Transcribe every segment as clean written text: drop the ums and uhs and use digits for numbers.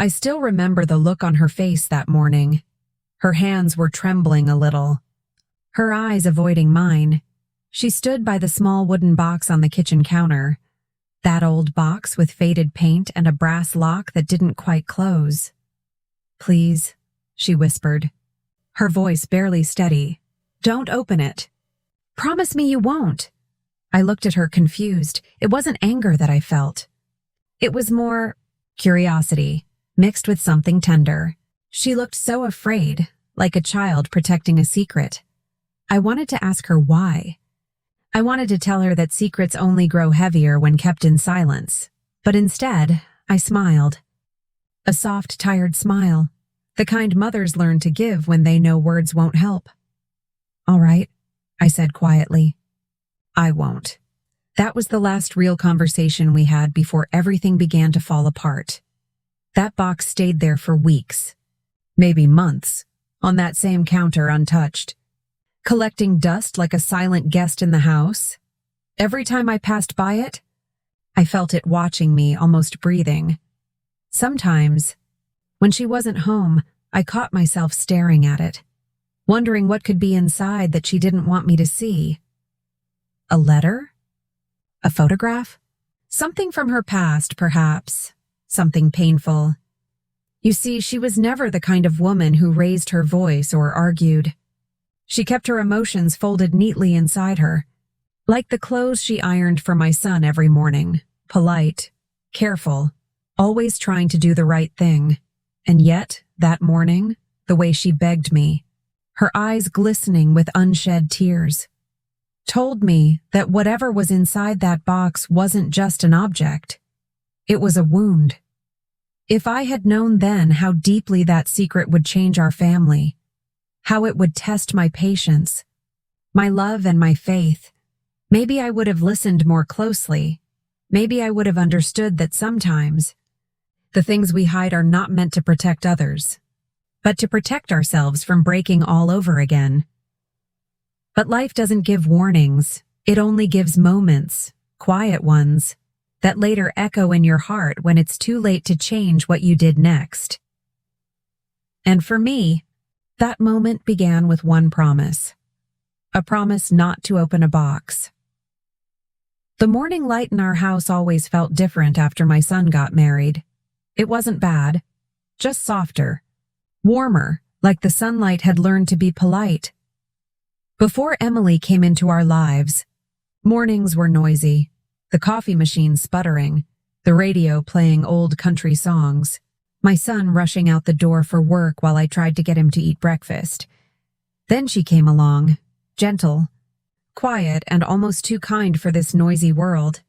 I still remember the look on her face that morning. Her hands were trembling a little, her eyes avoiding mine. She stood by the small wooden box on the kitchen counter, that old box with faded paint and a brass lock that didn't quite close. "Please," she whispered, her voice barely steady. "Don't open it. Promise me you won't." I looked at her confused. It wasn't anger that I felt. It was more curiosity, mixed with something tender. She looked so afraid, like a child protecting a secret. I wanted to ask her why. I wanted to tell her that secrets only grow heavier when kept in silence. But instead, I smiled. A soft, tired smile, the kind mothers learn to give when they know words won't help. "All right," I said quietly. "I won't." That was the last real conversation we had before everything began to fall apart. That box stayed there for weeks, maybe months, on that same counter untouched, collecting dust like a silent guest in the house. Every time I passed by it, I felt it watching me, almost breathing. Sometimes, when she wasn't home, I caught myself staring at it, wondering what could be inside that she didn't want me to see. A letter? A photograph? Something from her past, perhaps. Something painful. You see, she was never the kind of woman who raised her voice or argued. She kept her emotions folded neatly inside her, like the clothes she ironed for my son every morning, polite, careful, always trying to do the right thing. And yet, that morning, the way she begged me, her eyes glistening with unshed tears, told me that whatever was inside that box wasn't just an object. It was a wound. If I had known then how deeply that secret would change our family, how it would test my patience, my love and my faith, maybe I would have listened more closely. Maybe I would have understood that sometimes the things we hide are not meant to protect others, but to protect ourselves from breaking all over again. But life doesn't give warnings. It only gives moments, quiet ones, that later echo in your heart when it's too late to change what you did next. And for me, that moment began with one promise. A promise not to open a box. The morning light in our house always felt different after my son got married. It wasn't bad, just softer, warmer, like the sunlight had learned to be polite. Before Emily came into our lives, mornings were noisy, the coffee machine sputtering, the radio playing old country songs, my son rushing out the door for work while I tried to get him to eat breakfast. Then she came along, gentle, quiet, and almost too kind for this noisy world.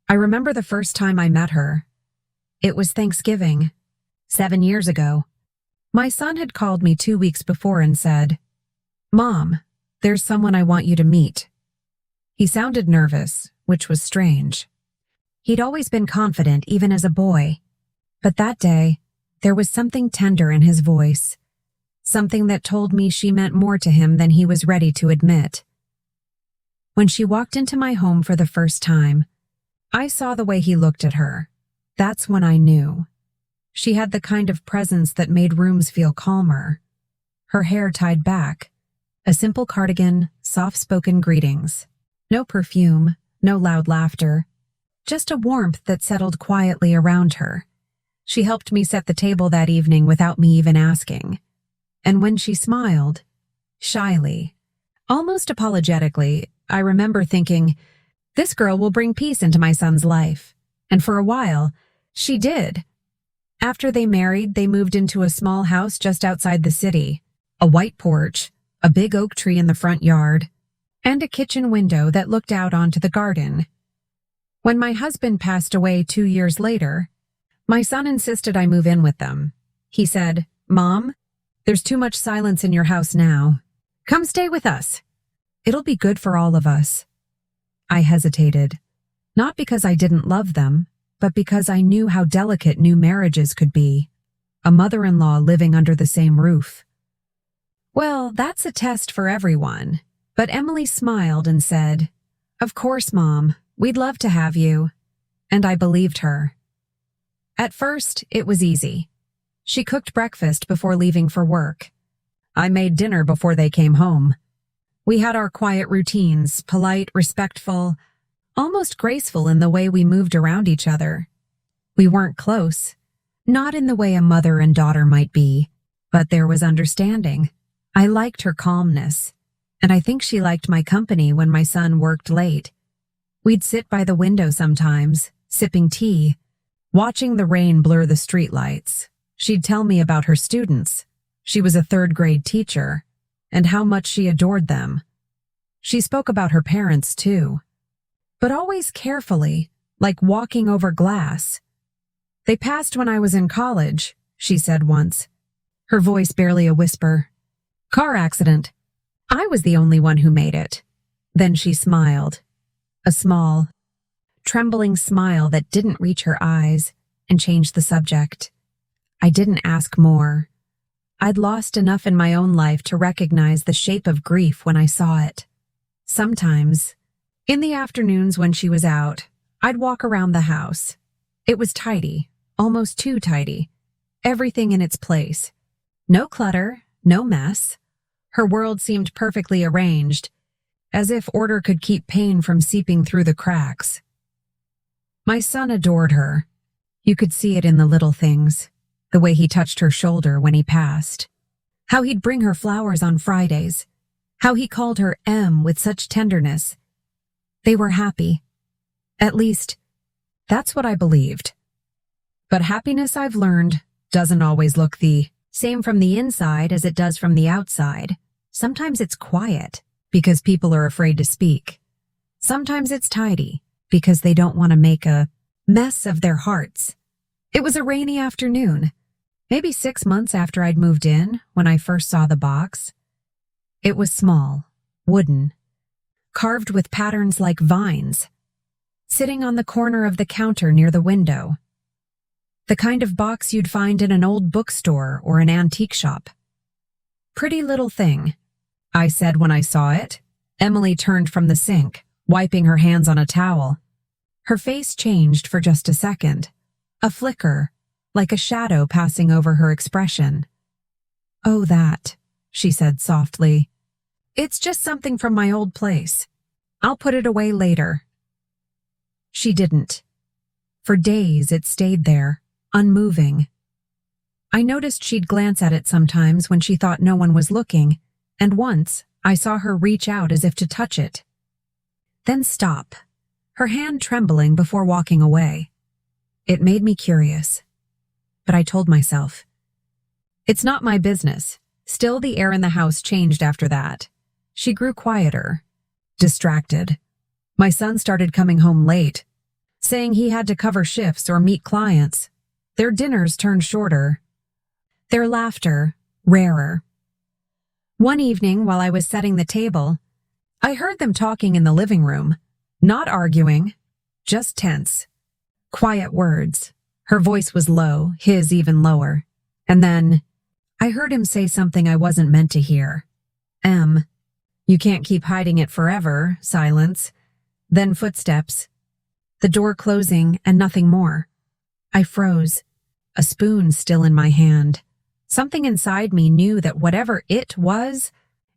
I remember the first time I met her. It was Thanksgiving, 7 years ago. My son had called me 2 weeks before and said, "Mom, there's someone I want you to meet." He sounded nervous, which was strange. He'd always been confident, even as a boy. But that day, there was something tender in his voice, something that told me she meant more to him than he was ready to admit. When she walked into my home for the first time, I saw the way he looked at her. That's when I knew. She had the kind of presence that made rooms feel calmer. Her hair tied back, a simple cardigan, soft-spoken greetings. No perfume, no loud laughter, just a warmth that settled quietly around her. She helped me set the table that evening without me even asking. And when she smiled, shyly, almost apologetically, I remember thinking, this girl will bring peace into my son's life. And for a while, she did. After they married, they moved into a small house just outside the city, a white porch, a big oak tree in the front yard, and a kitchen window that looked out onto the garden. When my husband passed away 2 years later, my son insisted I move in with them. He said, "Mom, there's too much silence in your house now. Come stay with us. It'll be good for all of us." I hesitated, not because I didn't love them, but because I knew how delicate new marriages could be. A mother-in-law living under the same roof. Well, that's a test for everyone. But Emily smiled and said, "Of course, Mom, we'd love to have you." And I believed her. At first, it was easy. She cooked breakfast before leaving for work. I made dinner before they came home. We had our quiet routines, polite, respectful, almost graceful in the way we moved around each other. We weren't close, not in the way a mother and daughter might be, but there was understanding. I liked her calmness, and I think she liked my company when my son worked late. We'd sit by the window sometimes, sipping tea, watching the rain blur the streetlights. She'd tell me about her students. She was a third-grade teacher, and how much she adored them. She spoke about her parents, too, but always carefully, like walking over glass. They passed when I was in college, she said once, her voice barely a whisper. Car accident. I was the only one who made it. Then she smiled. A small, trembling smile that didn't reach her eyes, and changed the subject. I didn't ask more. I'd lost enough in my own life to recognize the shape of grief when I saw it. Sometimes, in the afternoons when she was out, I'd walk around the house. It was tidy, almost too tidy. Everything in its place. No clutter, no mess. Her world seemed perfectly arranged, as if order could keep pain from seeping through the cracks. My son adored her. You could see it in the little things. The way he touched her shoulder when he passed. How he'd bring her flowers on Fridays. How he called her M with such tenderness. They were happy. At least, that's what I believed. But happiness, I've learned, doesn't always look the same from the inside as it does from the outside. Sometimes it's quiet, because people are afraid to speak. Sometimes it's tidy, because they don't want to make a mess of their hearts. It was a rainy afternoon. Maybe 6 months after I'd moved in, when I first saw the box. It was small, wooden, carved with patterns like vines, sitting on the corner of the counter near the window. The kind of box you'd find in an old bookstore or an antique shop. Pretty little thing, I said when I saw it. Emily turned from the sink, wiping her hands on a towel. Her face changed for just a second. A flicker, like a shadow passing over her expression. Oh, that, she said softly. It's just something from my old place. I'll put it away later. She didn't. For days it stayed there, unmoving. I noticed she'd glance at it sometimes when she thought no one was looking, and once I saw her reach out as if to touch it. Then stop, her hand trembling before walking away. It made me curious. But I told myself, it's not my business. Still, the air in the house changed after that. She grew quieter, distracted. My son started coming home late, saying he had to cover shifts or meet clients. Their dinners turned shorter. Their laughter, rarer. One evening, while I was setting the table, I heard them talking in the living room. Not arguing, just tense. Quiet words. Her voice was low, his even lower. And then, I heard him say something I wasn't meant to hear. M. You can't keep hiding it forever. Silence. Then footsteps. The door closing and nothing more. I froze, a spoon still in my hand. Something inside me knew that whatever it was,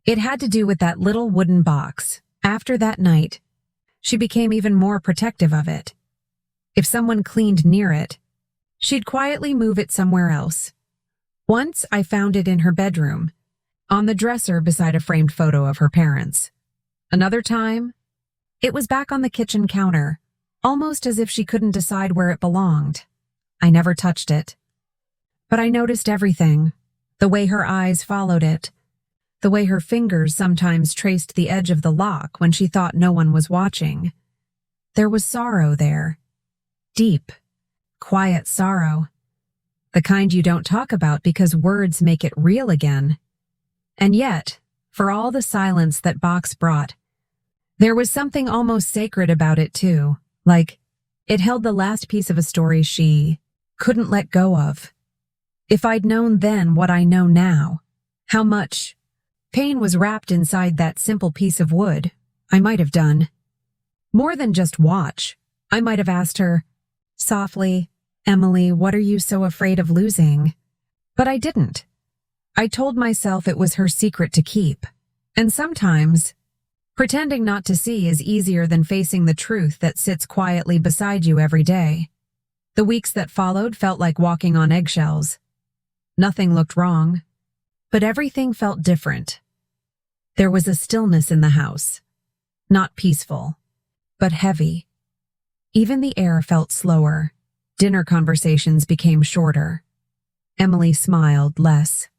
it had to do with that little wooden box. After that night, she became even more protective of it. If someone cleaned near it, she'd quietly move it somewhere else. Once I found it in her bedroom, on the dresser beside a framed photo of her parents. Another time, it was back on the kitchen counter, almost as if she couldn't decide where it belonged. I never touched it. But I noticed everything, the way her eyes followed it, the way her fingers sometimes traced the edge of the lock when she thought no one was watching. There was sorrow there. Deep, quiet sorrow. The kind you don't talk about because words make it real again. And yet, for all the silence that box brought, there was something almost sacred about it too, like it held the last piece of a story she couldn't let go of. If I'd known then what I know now, how much pain was wrapped inside that simple piece of wood, I might have done more than just watch. I might have asked her, softly Emily, what are you so afraid of losing? But I didn't. I told myself it was her secret to keep. And sometimes, pretending not to see is easier than facing the truth that sits quietly beside you every day. The weeks that followed felt like walking on eggshells. Nothing looked wrong, but everything felt different. There was a stillness in the house, not peaceful, but heavy. Even the air felt slower. Dinner conversations became shorter. Emily smiled less.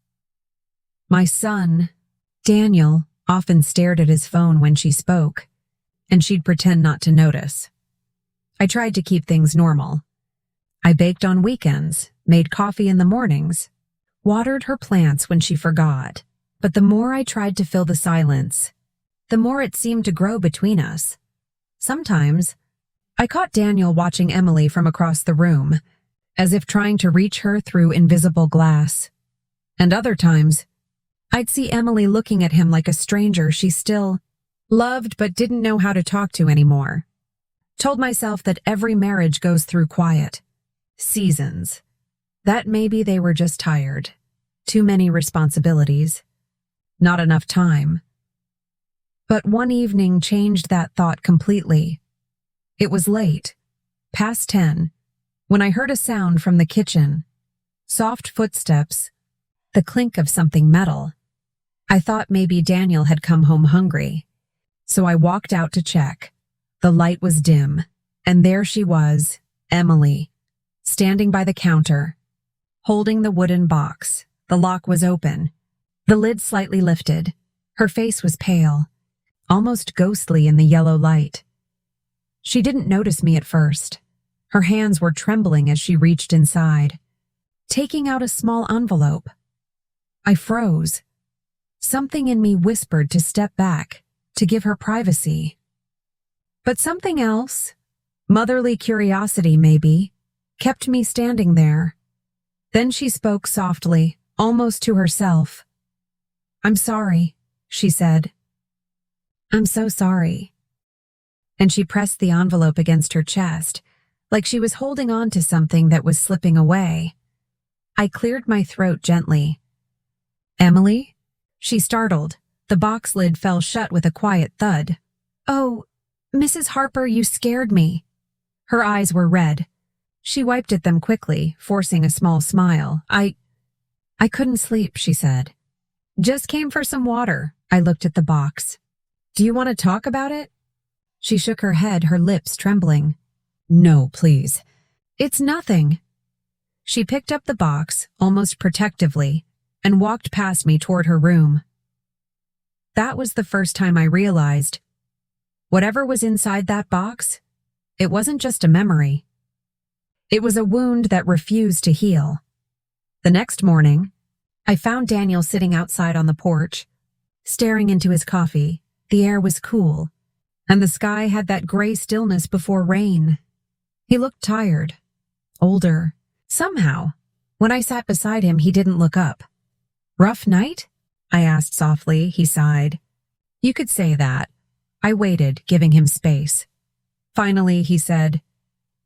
My son, Daniel, often stared at his phone when she spoke, and she'd pretend not to notice. I tried to keep things normal. I baked on weekends, made coffee in the mornings, watered her plants when she forgot. But the more I tried to fill the silence, the more it seemed to grow between us. Sometimes, I caught Daniel watching Emily from across the room, as if trying to reach her through invisible glass. And other times, I'd see Emily looking at him like a stranger she still loved but didn't know how to talk to anymore. Told myself that every marriage goes through quiet seasons, that maybe they were just tired, too many responsibilities, not enough time. But one evening changed that thought completely. It was late, past 10, when I heard a sound from the kitchen. Soft footsteps, the clink of something metal. I thought maybe Daniel had come home hungry, so I walked out to check. The light was dim, and there she was, Emily, standing by the counter, holding the wooden box. The lock was open, the lid slightly lifted. Her face was pale, almost ghostly in the yellow light. She didn't notice me at first. Her hands were trembling as she reached inside, taking out a small envelope. I froze. Something in me whispered to step back, to give her privacy. But something else, motherly curiosity maybe, kept me standing there. Then she spoke softly, almost to herself. I'm sorry, she said. I'm so sorry. And she pressed the envelope against her chest, like she was holding on to something that was slipping away. I cleared my throat gently. Emily? She startled. The box lid fell shut with a quiet thud. Oh, Mrs. Harper, you scared me. Her eyes were red. She wiped at them quickly, forcing a small smile. I couldn't sleep, she said. Just came for some water. I looked at the box. Do you want to talk about it? She shook her head, her lips trembling. No, please. It's nothing. She picked up the box, almost protectively, and walked past me toward her room. That was the first time I realized, whatever was inside that box, it wasn't just a memory. It was a wound that refused to heal. The next morning, I found Daniel sitting outside on the porch, staring into his coffee. The air was cool, and the sky had that gray stillness before rain. He looked tired, older. Somehow, when I sat beside him, he didn't look up. Rough night? I asked softly. He sighed. You could say that. I waited, giving him space. Finally, he said,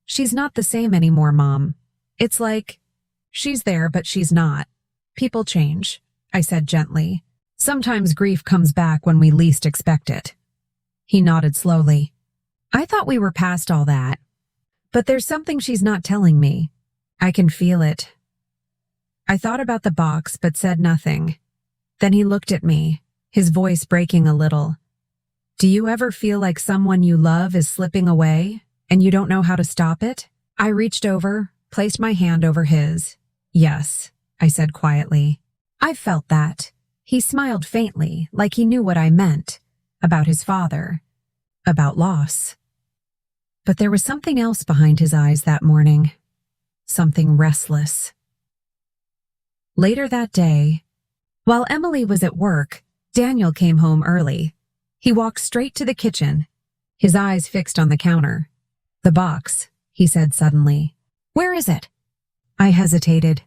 She's not the same anymore, Mom. It's like, she's there, but she's not. People change, I said gently. Sometimes grief comes back when we least expect it. He nodded slowly. I thought we were past all that. But there's something she's not telling me. I can feel it. I thought about the box, but said nothing. Then he looked at me, his voice breaking a little. Do you ever feel like someone you love is slipping away, and you don't know how to stop it? I reached over, placed my hand over his. Yes, I said quietly. I felt that. He smiled faintly, like he knew what I meant. About his father. About loss. But there was something else behind his eyes that morning. Something restless. Later that day, while Emily was at work, Daniel came home early. He walked straight to the kitchen, his eyes fixed on the counter. The box, he said suddenly. Where is it? I hesitated.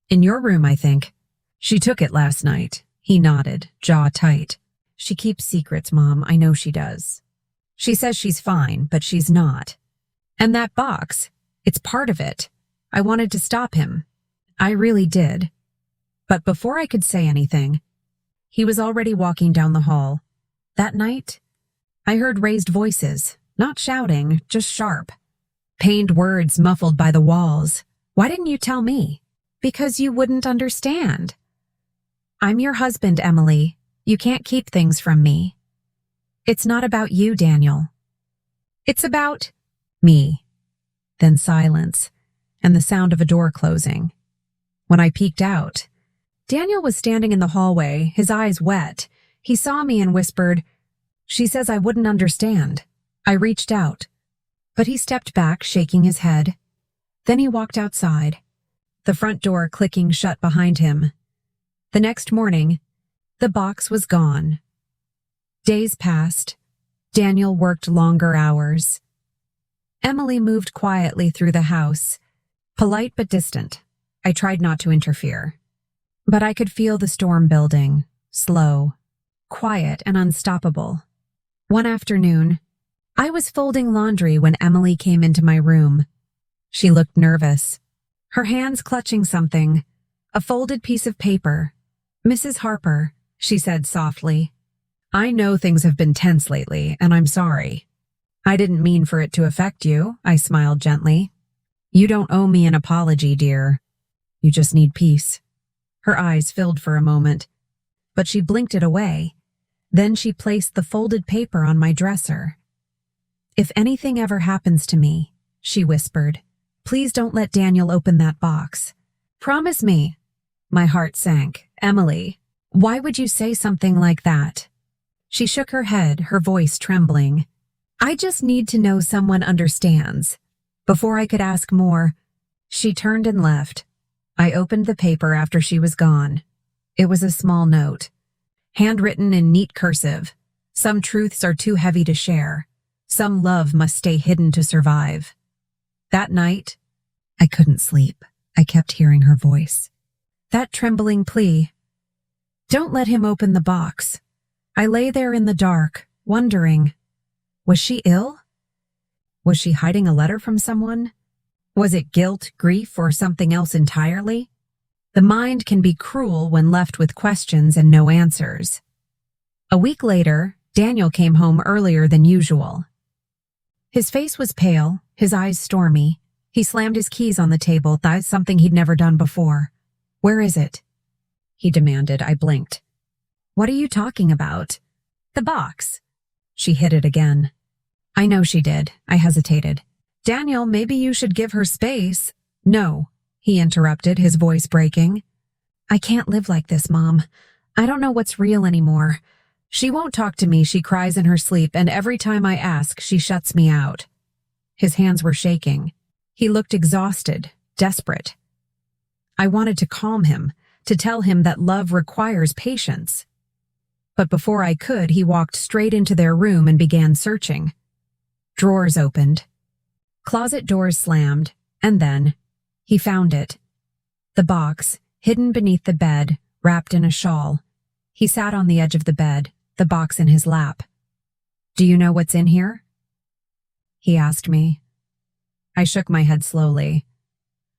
In your room, I think. She took it last night. He nodded, jaw tight. She keeps secrets, Mom. I know she does. She says she's fine, but she's not. And that box, it's part of it. I wanted to stop him. I really did. But before I could say anything, he was already walking down the hall. That night, I heard raised voices, not shouting, just sharp. Pained words muffled by the walls. Why didn't you tell me? Because you wouldn't understand. I'm your husband, Emily. You can't keep things from me. It's not about you, Daniel. It's about me. Then silence, and the sound of a door closing. When I peeked out, Daniel was standing in the hallway, his eyes wet. He saw me and whispered, "She says I wouldn't understand." I reached out, but he stepped back, shaking his head. Then he walked outside, the front door clicking shut behind him. The next morning, the box was gone. Days passed. Daniel worked longer hours. Emily moved quietly through the house, polite but distant. I tried not to interfere. But I could feel the storm building, slow, quiet, and unstoppable. One afternoon, I was folding laundry when Emily came into my room. She looked nervous, her hands clutching something, a folded piece of paper. "Mrs. Harper," she said softly, "I know things have been tense lately, and I'm sorry." "I didn't mean for it to affect you," I smiled gently. "You don't owe me an apology, dear. You just need peace." Her eyes filled for a moment, but she blinked it away. Then she placed the folded paper on my dresser. "If anything ever happens to me," she whispered, "please don't let Daniel open that box. Promise me." My heart sank. "Emily, why would you say something like that?" She shook her head, her voice trembling. "I just need to know someone understands." Before I could ask more, she turned and left. I opened the paper after she was gone. It was a small note, handwritten in neat cursive. "Some truths are too heavy to share. Some love must stay hidden to survive." That night, I couldn't sleep. I kept hearing her voice. That trembling plea. Don't let him open the box. I lay there in the dark, wondering, was she ill? Was she hiding a letter from someone? Was it guilt, grief, or something else entirely? The mind can be cruel when left with questions and no answers. A week later, Daniel came home earlier than usual. His face was pale, his eyes stormy. He slammed his keys on the table, that's something he'd never done before. "Where is it?" he demanded. I blinked. "What are you talking about?" "The box." She hid it again. "I know she did." I hesitated. "Daniel, maybe you should give her space." "No," he interrupted, his voice breaking. "I can't live like this, Mom. I don't know what's real anymore. She won't talk to me, she cries in her sleep, and every time I ask, she shuts me out." His hands were shaking. He looked exhausted, desperate. I wanted to calm him, to tell him that love requires patience. But before I could, he walked straight into their room and began searching. Drawers opened. Closet doors slammed, and then he found it. The box, hidden beneath the bed, wrapped in a shawl. He sat on the edge of the bed, the box in his lap. "Do you know what's in here?" he asked me. I shook my head slowly.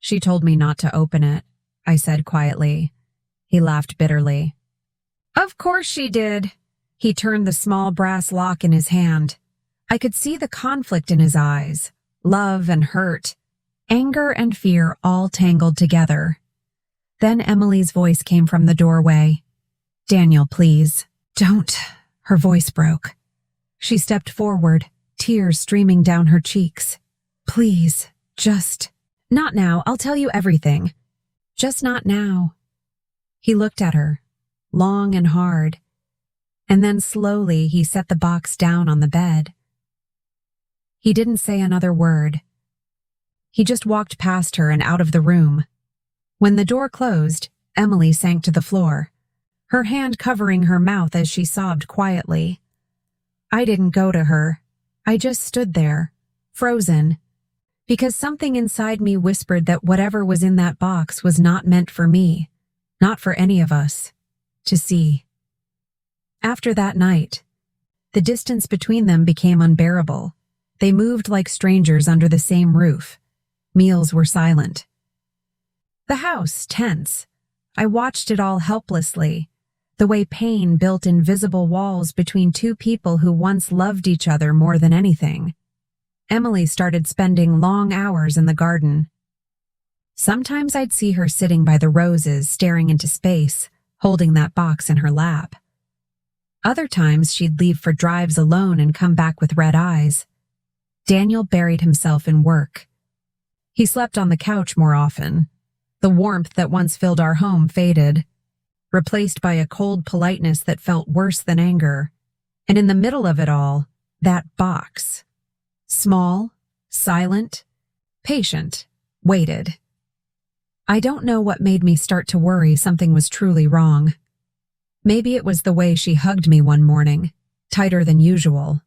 "She told me not to open it," I said quietly. He laughed bitterly. "Of course she did." He turned the small brass lock in his hand. I could see the conflict in his eyes, love and hurt, anger and fear all tangled together. Then Emily's voice came from the doorway. "Daniel, please, don't." Her voice broke. She stepped forward, tears streaming down her cheeks. "Please, just, not now. I'll tell you everything. Just not now." He looked at her, long and hard, and then slowly he set the box down on the bed. He didn't say another word. He just walked past her and out of the room. When the door closed, Emily sank to the floor, her hand covering her mouth as she sobbed quietly. I didn't go to her. I just stood there, frozen, because something inside me whispered that whatever was in that box was not meant for me, not for any of us, to see. After that night, the distance between them became unbearable. They moved like strangers under the same roof. Meals were silent. The house, tense. I watched it all helplessly, the way pain built invisible walls between two people who once loved each other more than anything. Emily started spending long hours in the garden. Sometimes I'd see her sitting by the roses, staring into space, holding that box in her lap. Other times she'd leave for drives alone and come back with red eyes. Daniel buried himself in work. He slept on the couch more often. The warmth that once filled our home faded, replaced by a cold politeness that felt worse than anger. And in the middle of it all, that box. Small, silent, patient, waited. I don't know what made me start to worry something was truly wrong. Maybe it was the way she hugged me one morning, tighter than usual,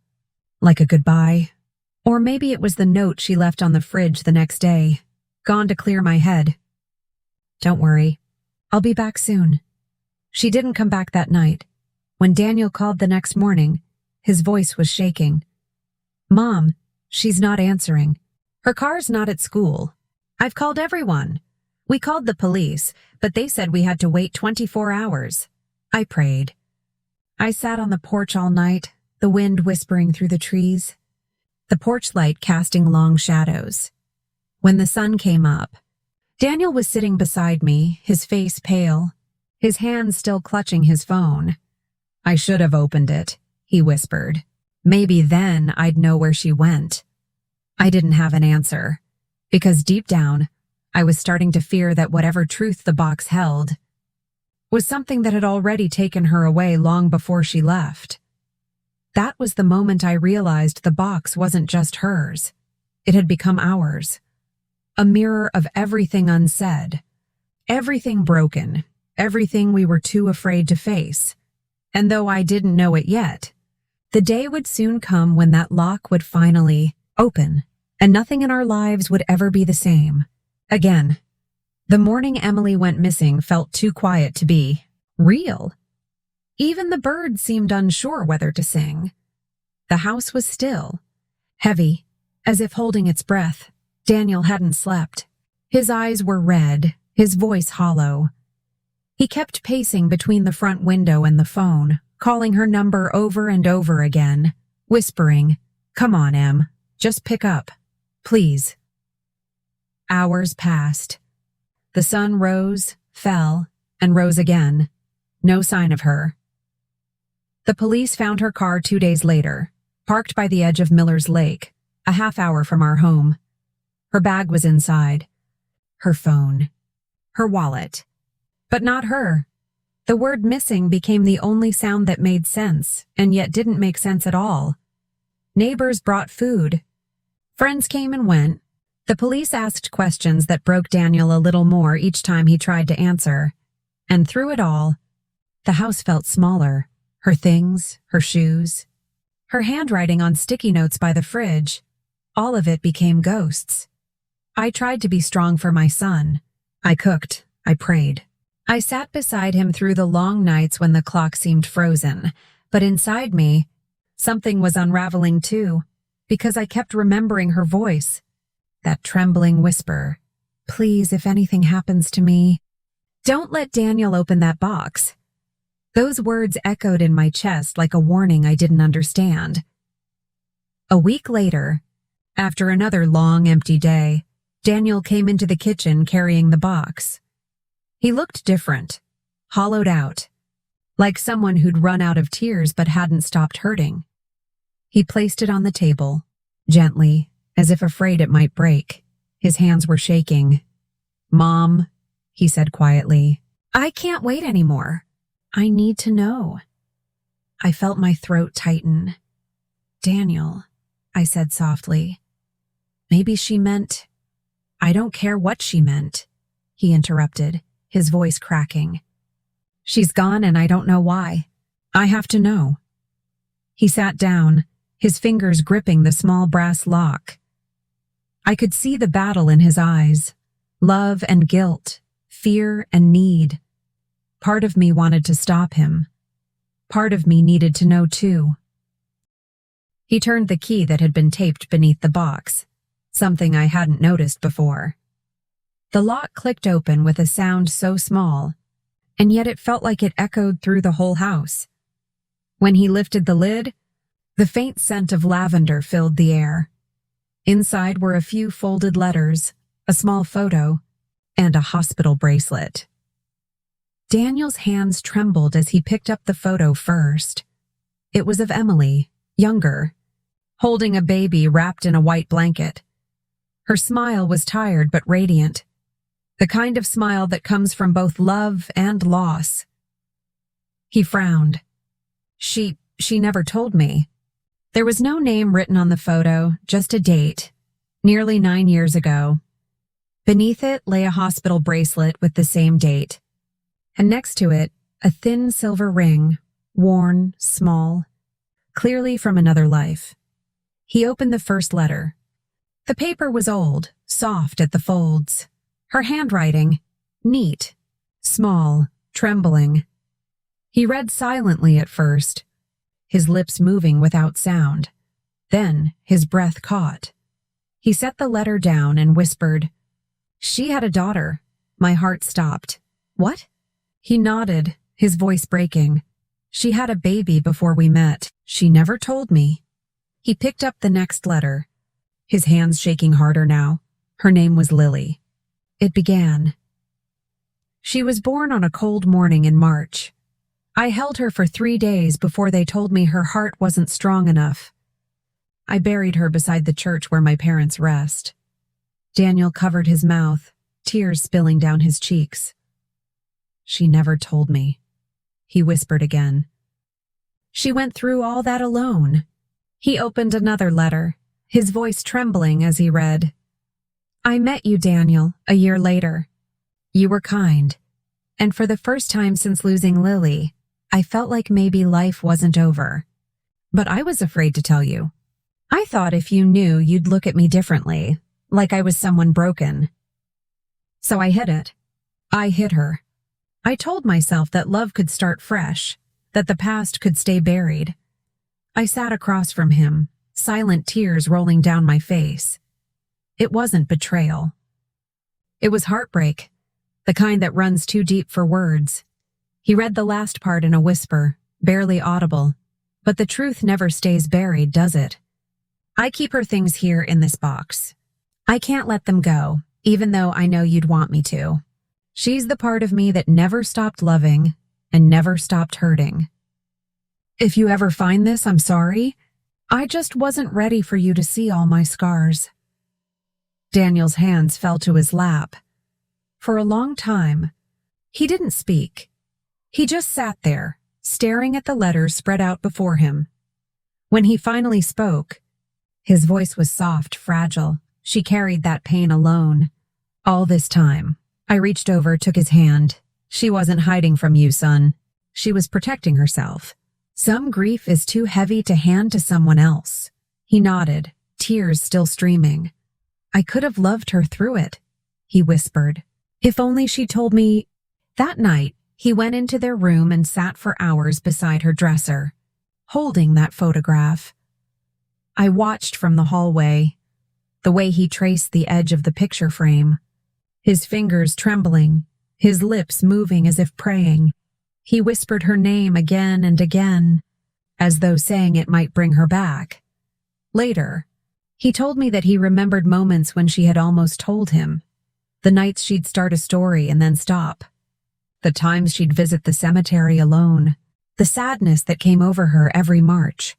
like a goodbye. Or maybe it was the note she left on the fridge the next day, gone to clear my head. Don't worry, I'll be back soon. She didn't come back that night. When Daniel called the next morning, his voice was shaking. Mom, she's not answering. Her car's not at school. I've called everyone. We called the police, but they said we had to wait 24 hours. I prayed. I sat on the porch all night, the wind whispering through the trees, the porch light casting long shadows. When the sun came up, Daniel was sitting beside me, his face pale, his hands still clutching his phone. I should have opened it, he whispered. Maybe then I'd know where she went. I didn't have an answer, because deep down, I was starting to fear that whatever truth the box held was something that had already taken her away long before she left. That was the moment I realized the box wasn't just hers. It had become ours. A mirror of everything unsaid, everything broken, everything we were too afraid to face. And though I didn't know it yet, the day would soon come when that lock would finally open, and nothing in our lives would ever be the same. Again, the morning Emily went missing felt too quiet to be real. Even the birds seemed unsure whether to sing. The house was still, heavy, as if holding its breath. Daniel hadn't slept. His eyes were red, his voice hollow. He kept pacing between the front window and the phone, calling her number over and over again, whispering, "Come on, Em, just pick up, please." Hours passed. The sun rose, fell, and rose again. No sign of her. The police found her car 2 days later, parked by the edge of Miller's Lake, a half-hour from our home. Her bag was inside. Her phone. Her wallet. But not her. The word missing became the only sound that made sense, and yet didn't make sense at all. Neighbors brought food. Friends came and went. The police asked questions that broke Daniel a little more each time he tried to answer. And through it all, the house felt smaller. Her things, her shoes, her handwriting on sticky notes by the fridge, all of it became ghosts. I tried to be strong for my son. I cooked. I prayed. I sat beside him through the long nights when the clock seemed frozen, but inside me, something was unraveling too, because I kept remembering her voice, that trembling whisper, "Please, if anything happens to me, don't let Daniel open that box." Those words echoed in my chest like a warning I didn't understand. A week later, after another long, empty day, Daniel came into the kitchen carrying the box. He looked different, hollowed out, like someone who'd run out of tears but hadn't stopped hurting. He placed it on the table, gently, as if afraid it might break. His hands were shaking. "Mom," he said quietly, "I can't wait anymore. I need to know." I felt my throat tighten. "Daniel," I said softly. "Maybe she meant—" "I don't care what she meant," he interrupted, his voice cracking. "She's gone and I don't know why. I have to know." He sat down, his fingers gripping the small brass lock. I could see the battle in his eyes, love and guilt, fear and need. Part of me wanted to stop him. Part of me needed to know too. He turned the key that had been taped beneath the box, something I hadn't noticed before. The lock clicked open with a sound so small, and yet it felt like it echoed through the whole house. When he lifted the lid, the faint scent of lavender filled the air. Inside were a few folded letters, a small photo, and a hospital bracelet. Daniel's hands trembled as he picked up the photo first. It was of Emily, younger, holding a baby wrapped in a white blanket. Her smile was tired but radiant, the kind of smile that comes from both love and loss. He frowned. She never told me. There was no name written on the photo, just a date, nearly 9 years ago. Beneath it lay a hospital bracelet with the same date, and next to it, a thin silver ring, worn, small, clearly from another life. He opened the first letter. The paper was old, soft at the folds. Her handwriting, neat, small, trembling. He read silently at first, his lips moving without sound. Then his breath caught. He set the letter down and whispered, "She had a daughter." My heart stopped. "What?" He nodded, his voice breaking. "She had a baby before we met. She never told me." He picked up the next letter, his hands shaking harder now. Her name was Lily. It began, "She was born on a cold morning in March. I held her for 3 days before they told me her heart wasn't strong enough. I buried her beside the church where my parents rest." Daniel covered his mouth, tears spilling down his cheeks. "She never told me," he whispered again. "She went through all that alone." He opened another letter, his voice trembling as he read, "I met you, Daniel, a year later. You were kind, and for the first time since losing Lily, I felt like maybe life wasn't over. But I was afraid to tell you. I thought if you knew, you'd look at me differently, like I was someone broken. So I hid it. I hid her. I told myself that love could start fresh, that the past could stay buried." I sat across from him, silent tears rolling down my face. It wasn't betrayal. It was heartbreak, the kind that runs too deep for words. He read the last part in a whisper, barely audible. "But the truth never stays buried, does it? I keep her things here in this box. I can't let them go, even though I know you'd want me to. She's the part of me that never stopped loving and never stopped hurting. If you ever find this, I'm sorry. I just wasn't ready for you to see all my scars." Daniel's hands fell to his lap. For a long time, he didn't speak. He just sat there, staring at the letters spread out before him. When he finally spoke, his voice was soft, fragile. "She carried that pain alone. All this time." I reached over, took his hand. "She wasn't hiding from you, son. She was protecting herself. Some grief is too heavy to hand to someone else." He nodded, tears still streaming. "I could have loved her through it," he whispered. "If only she told me." That night, he went into their room and sat for hours beside her dresser, holding that photograph. I watched from the hallway, the way he traced the edge of the picture frame, his fingers trembling, his lips moving as if praying. He whispered her name again and again, as though saying it might bring her back. Later, he told me that he remembered moments when she had almost told him, the nights she'd start a story and then stop, the times she'd visit the cemetery alone, the sadness that came over her every March.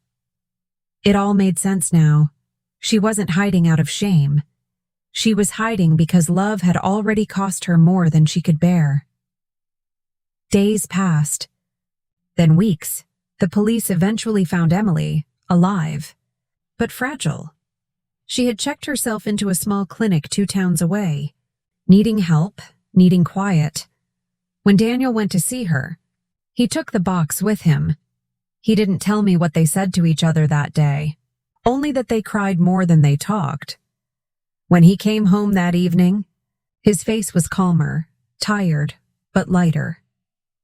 It all made sense now. She wasn't hiding out of shame. She was hiding because love had already cost her more than she could bear. Days passed, then weeks. The police eventually found Emily, alive, but fragile. She had checked herself into a small clinic 2 towns away, needing help, needing quiet. When Daniel went to see her, he took the box with him. He didn't tell me what they said to each other that day, only that they cried more than they talked. When he came home that evening, his face was calmer, tired, but lighter.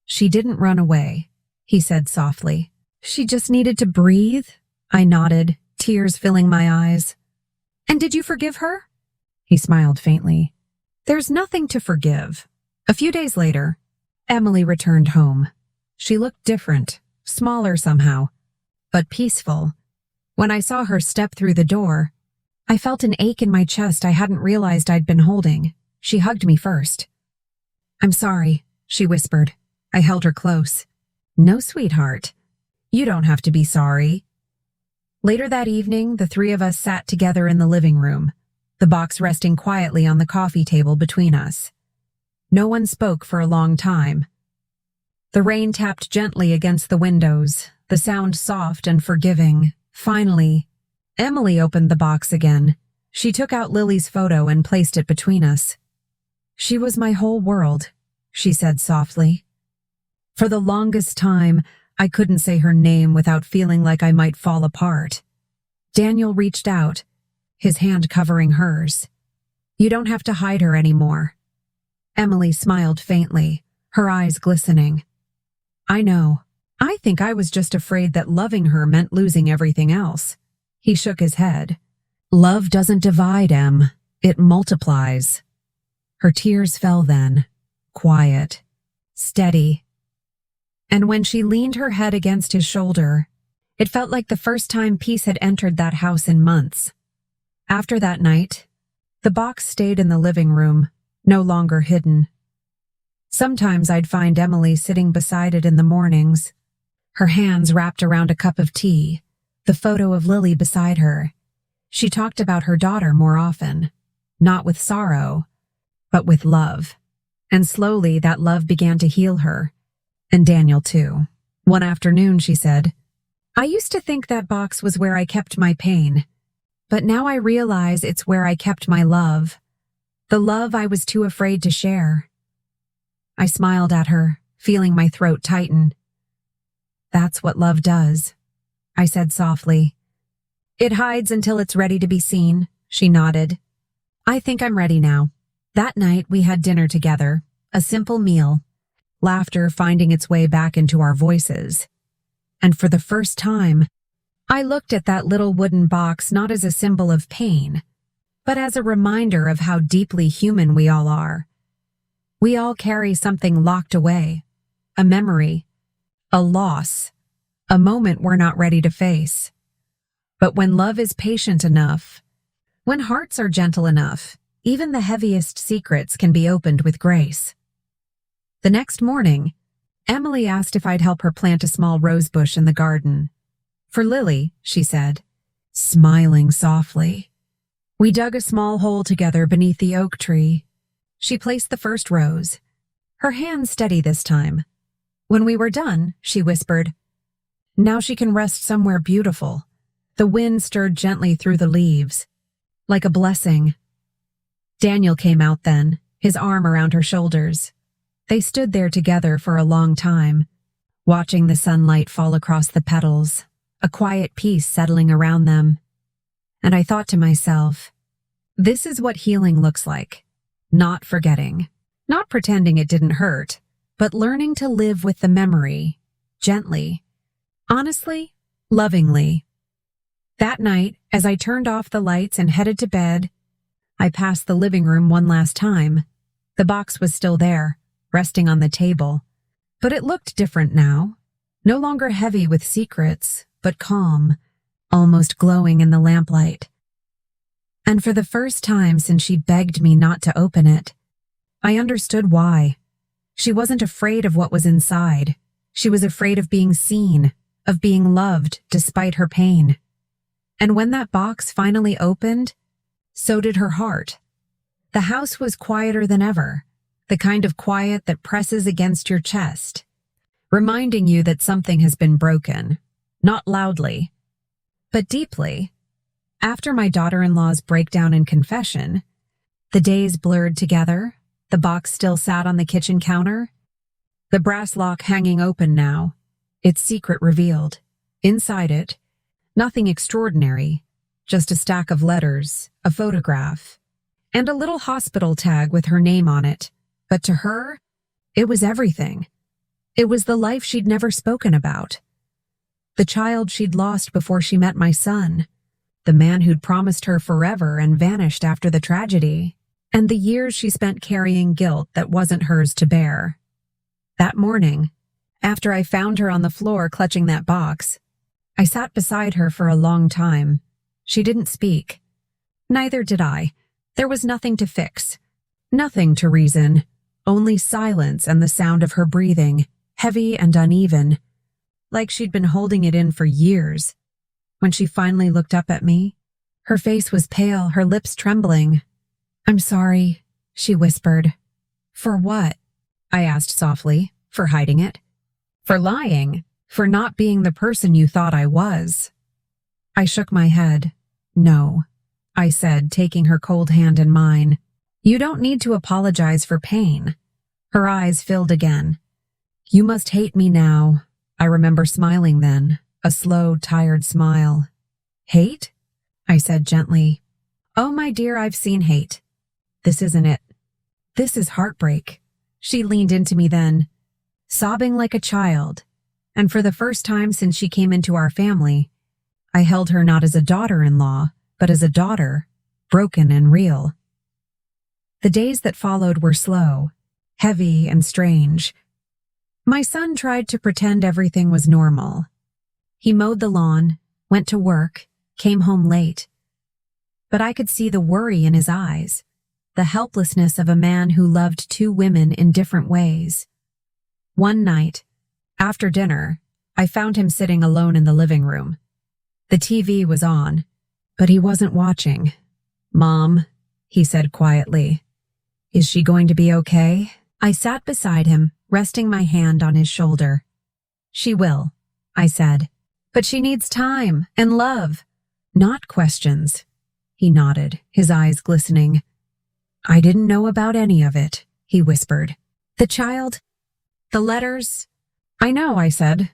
"She didn't run away," he said softly. "She just needed to breathe." I nodded, tears filling my eyes. "And did you forgive her?" He smiled faintly. There's nothing to forgive. A few days later, Emily returned home. She looked different, smaller somehow, but peaceful. When I saw her step through the door, I felt an ache in my chest I hadn't realized I'd been holding. She hugged me first. "I'm sorry," she whispered. I held her close. "No, sweetheart. You don't have to be sorry." Later that evening, the three of us sat together in the living room, the box resting quietly on the coffee table between us. No one spoke for a long time. The rain tapped gently against the windows, the sound soft and forgiving. Finally, Emily opened the box again. She took out Lily's photo and placed it between us. "She was my whole world," she said softly. For the longest time, I couldn't say her name without feeling like I might fall apart. Daniel reached out, his hand covering hers. "You don't have to hide her anymore." Emily smiled faintly, her eyes glistening. "I know. I think I was just afraid that loving her meant losing everything else." He shook his head. "Love doesn't divide, Em. It multiplies." Her tears fell then, quiet, steady. And when she leaned her head against his shoulder, it felt like the first time peace had entered that house in months. After that night, the box stayed in the living room, no longer hidden. Sometimes I'd find Emily sitting beside it in the mornings, her hands wrapped around a cup of tea, the photo of Lily beside her. She talked about her daughter more often, not with sorrow, but with love. And slowly that love began to heal her, and Daniel too. One afternoon she said, "I used to think that box was where I kept my pain, but now I realize it's where I kept my love, the love I was too afraid to share." I smiled at her, feeling my throat tighten. "That's what love does," I said softly. "It hides until it's ready to be seen," she nodded. "I think I'm ready now." That night we had dinner together, a simple meal, laughter finding its way back into our voices. And for the first time, I looked at that little wooden box not as a symbol of pain, but as a reminder of how deeply human we all are. We all carry something locked away, a memory, a loss, a moment we're not ready to face. But when love is patient enough, when hearts are gentle enough, even the heaviest secrets can be opened with grace. The next morning, Emily asked if I'd help her plant a small rose bush in the garden. "For Lily," she said, smiling softly. We dug a small hole together beneath the oak tree. She placed the first rose, her hand steady this time. When we were done, she whispered, "Now she can rest somewhere beautiful." The wind stirred gently through the leaves, like a blessing. Daniel came out then, his arm around her shoulders. They stood there together for a long time, watching the sunlight fall across the petals, a quiet peace settling around them. And I thought to myself, this is what healing looks like. Not forgetting, not pretending it didn't hurt, but learning to live with the memory, gently, honestly, lovingly. That night, as I turned off the lights and headed to bed, I passed the living room one last time. The box was still there, resting on the table, but it looked different now, no longer heavy with secrets, but calm, almost glowing in the lamplight. And for the first time since she begged me not to open it, I understood why. She wasn't afraid of what was inside. She was afraid of being seen, of being loved despite her pain. And when that box finally opened, so did her heart. The house was quieter than ever, the kind of quiet that presses against your chest, reminding you that something has been broken, not loudly, but deeply. After my daughter-in-law's breakdown and confession, the days blurred together, the box still sat on the kitchen counter, the brass lock hanging open now, its secret revealed. Inside it, nothing extraordinary, just a stack of letters, a photograph, and a little hospital tag with her name on it. But to her, it was everything. It was the life she'd never spoken about. The child she'd lost before she met my son. The man who'd promised her forever and vanished after the tragedy. and the years she spent carrying guilt that wasn't hers to bear. That morning, after I found her on the floor clutching that box, I sat beside her for a long time. She didn't speak. Neither did I. There was nothing to fix, nothing to reason, only silence and the sound of her breathing, heavy and uneven, like she'd been holding it in for years. When she finally looked up at me, her face was pale, her lips trembling. "I'm sorry," she whispered. "For what?" I asked softly. "For hiding it? For lying? For not being the person you thought I was?" I shook my head. "No," I said, taking her cold hand in mine. "You don't need to apologize for pain." Her eyes filled again. "You must hate me now." I remember smiling then, a slow, tired smile. "Hate?" I said gently. "Oh, my dear, I've seen hate. This isn't it. This is heartbreak." She leaned into me then, sobbing like a child, and for the first time since she came into our family, I held her not as a daughter-in-law, but as a daughter, broken and real. The days that followed were slow, heavy and strange. My son tried to pretend everything was normal. He mowed the lawn, went to work, came home late. But I could see the worry in his eyes, the helplessness of a man who loved two women in different ways. One night, after dinner, I found him sitting alone in the living room. The TV was on, but he wasn't watching. "Mom," he said quietly, "is she going to be okay?" I sat beside him, resting my hand on his shoulder. "She will," I said, "but she needs time and love, not questions." He nodded, his eyes glistening. "I didn't know about any of it," he whispered. "The child? The letters?" "I know," I said.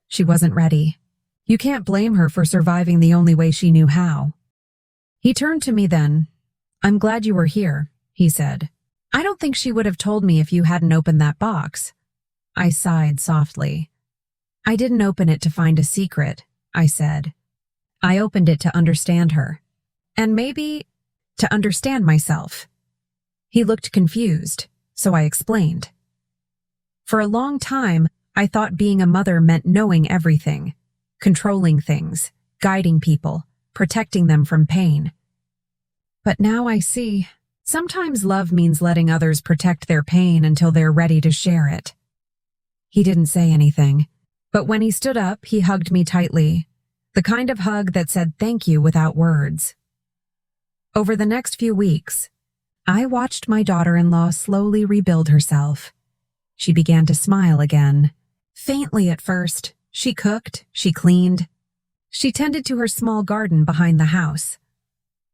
"She wasn't ready. You can't blame her for surviving the only way she knew how." He turned to me then. "I'm glad you were here," he said. "I don't think she would have told me if you hadn't opened that box." I sighed softly. "I didn't open it to find a secret," I said. "I opened it to understand her. And maybe to understand myself." He looked confused, so I explained. For a long time, I thought being a mother meant knowing everything, controlling things, guiding people, protecting them from pain. But now I see, sometimes love means letting others protect their pain until they're ready to share it. He didn't say anything, but when he stood up, he hugged me tightly, the kind of hug that said thank you without words. Over the next few weeks, I watched my daughter-in-law slowly rebuild herself. She began to smile again. Faintly at first, she cooked, she cleaned. She tended to her small garden behind the house.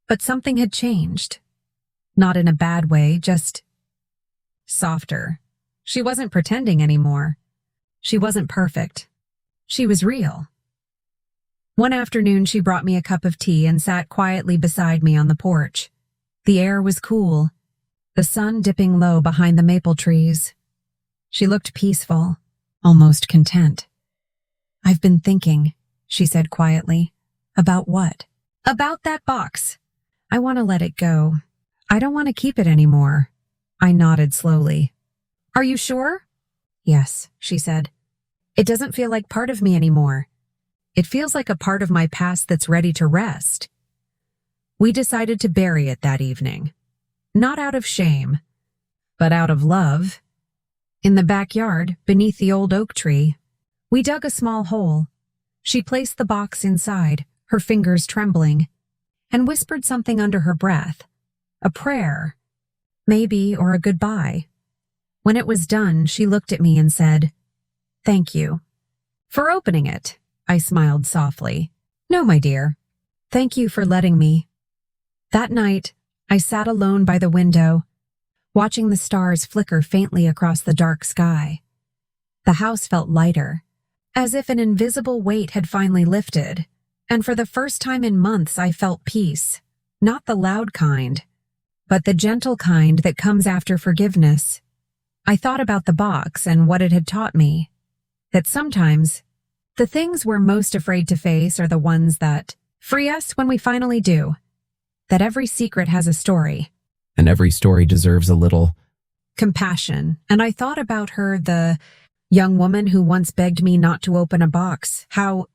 But something had changed. Not in a bad way, just softer. She wasn't pretending anymore. She wasn't perfect. She was real. One afternoon, she brought me a cup of tea and sat quietly beside me on the porch. The air was cool, the sun dipping low behind the maple trees. She looked peaceful, almost content. "I've been thinking," she said quietly. "About what?" "About that box. I want to let it go. I don't want to keep it anymore." I nodded slowly. "Are you sure?" "Yes," she said. "It doesn't feel like part of me anymore. It feels like a part of my past that's ready to rest." We decided to bury it that evening. Not out of shame, but out of love. In the backyard, beneath the old oak tree, we dug a small hole. She placed the box inside, her fingers trembling, and whispered something under her breath. A prayer, maybe, or a goodbye. When it was done, she looked at me and said, "Thank you." "For opening it," I smiled softly. "No, my dear. Thank you for letting me." That night, I sat alone by the window, watching the stars flicker faintly across the dark sky. The house felt lighter, as if an invisible weight had finally lifted, and for the first time in months I felt peace, not the loud kind, but the gentle kind that comes after forgiveness. I thought about the box and what it had taught me, that sometimes the things we're most afraid to face are the ones that free us when we finally do, that every secret has a story, and every story deserves a little compassion. And I thought about her, the young woman who once begged me not to open a box, how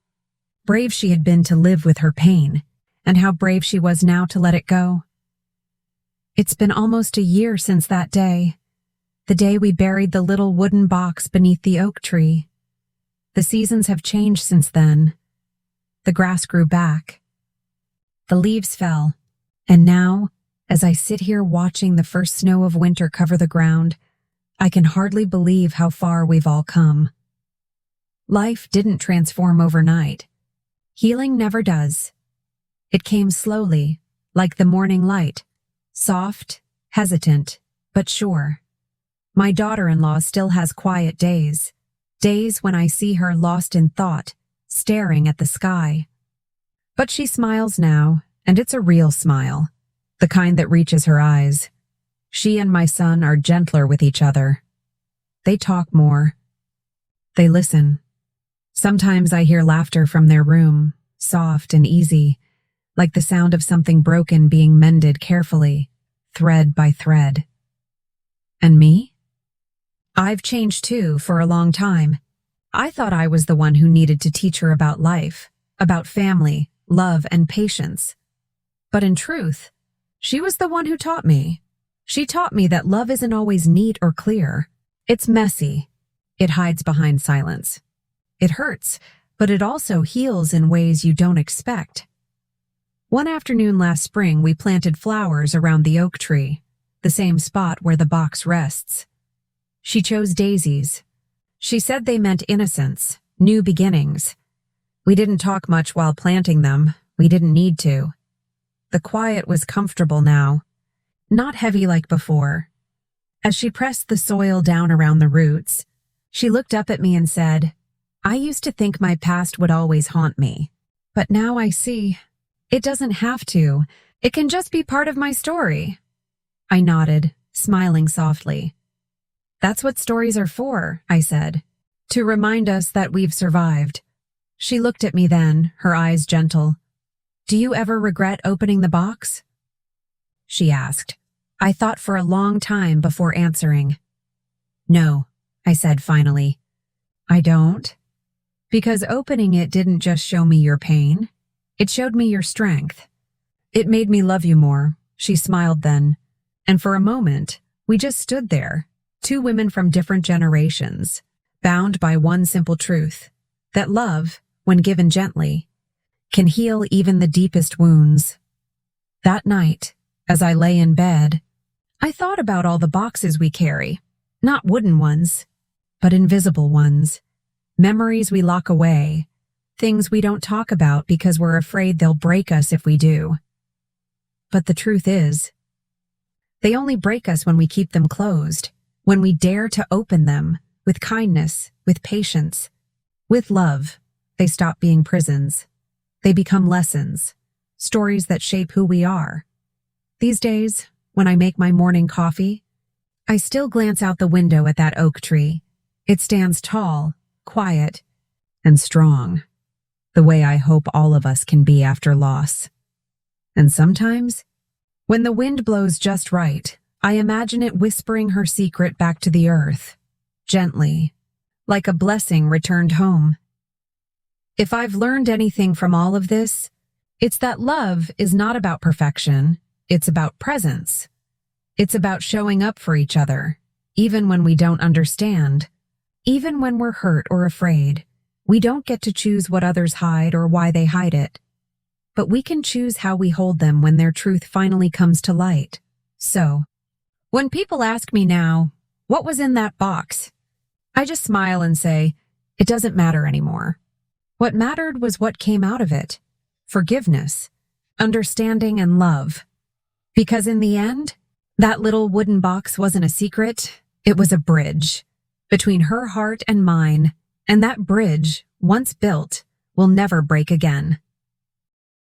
brave she had been to live with her pain, and how brave she was now to let it go. It's been almost a year since that day, the day we buried the little wooden box beneath the oak tree. The seasons have changed since then. The grass grew back. The leaves fell. And now, as I sit here watching the first snow of winter cover the ground, I can hardly believe how far we've all come. Life didn't transform overnight. Healing never does. It came slowly, like the morning light, soft, hesitant, but sure. My daughter-in-law still has quiet days when I see her lost in thought, staring at the sky. But she smiles now, and it's a real smile, the kind that reaches her eyes. She and my son are gentler with each other. They talk more. They listen. Sometimes I hear laughter from their room, soft and easy, like the sound of something broken being mended carefully, thread by thread. And me? I've changed too for a long time. I thought I was the one who needed to teach her about life, about family, love, and patience. But in truth, she was the one who taught me. She taught me that love isn't always neat or clear. It's messy. It hides behind silence. It hurts, but it also heals in ways you don't expect. One afternoon last spring, we planted flowers around the oak tree, the same spot where the box rests. She chose daisies. She said they meant innocence, new beginnings. We didn't talk much while planting them. We didn't need to. The quiet was comfortable now, not heavy like before. As she pressed the soil down around the roots, she looked up at me and said, "I used to think my past would always haunt me, but now I see it doesn't have to. It can just be part of my story." I nodded, smiling softly. "That's what stories are for," I said, "to remind us that we've survived." She looked at me then, her eyes gentle. "Do you ever regret opening the box?" she asked. I thought for a long time before answering. "No," I said finally. "I don't. Because opening it didn't just show me your pain. It showed me your strength. It made me love you more." She smiled then. And for a moment, we just stood there, two women from different generations, bound by one simple truth, that love, when given gently, can heal even the deepest wounds. That night, as I lay in bed, I thought about all the boxes we carry, not wooden ones, but invisible ones, memories we lock away, things we don't talk about because we're afraid they'll break us if we do. But the truth is, they only break us when we keep them closed, when we dare to open them with kindness, with patience, with love. They stop being prisons. They become lessons, stories that shape who we are. These days, when I make my morning coffee, I still glance out the window at that oak tree. It stands tall, quiet, and strong, the way I hope all of us can be after loss. And sometimes, when the wind blows just right, I imagine it whispering her secret back to the earth, gently, like a blessing returned home. If I've learned anything from all of this, it's that love is not about perfection. It's about presence. It's about showing up for each other, even when we don't understand, even when we're hurt or afraid. We don't get to choose what others hide or why they hide it, but we can choose how we hold them when their truth finally comes to light. So, when people ask me now, what was in that box? I just smile and say, it doesn't matter anymore. What mattered was what came out of it. Forgiveness, understanding, and love. Because in the end, that little wooden box wasn't a secret, it was a bridge between her heart and mine, and that bridge, once built, will never break again.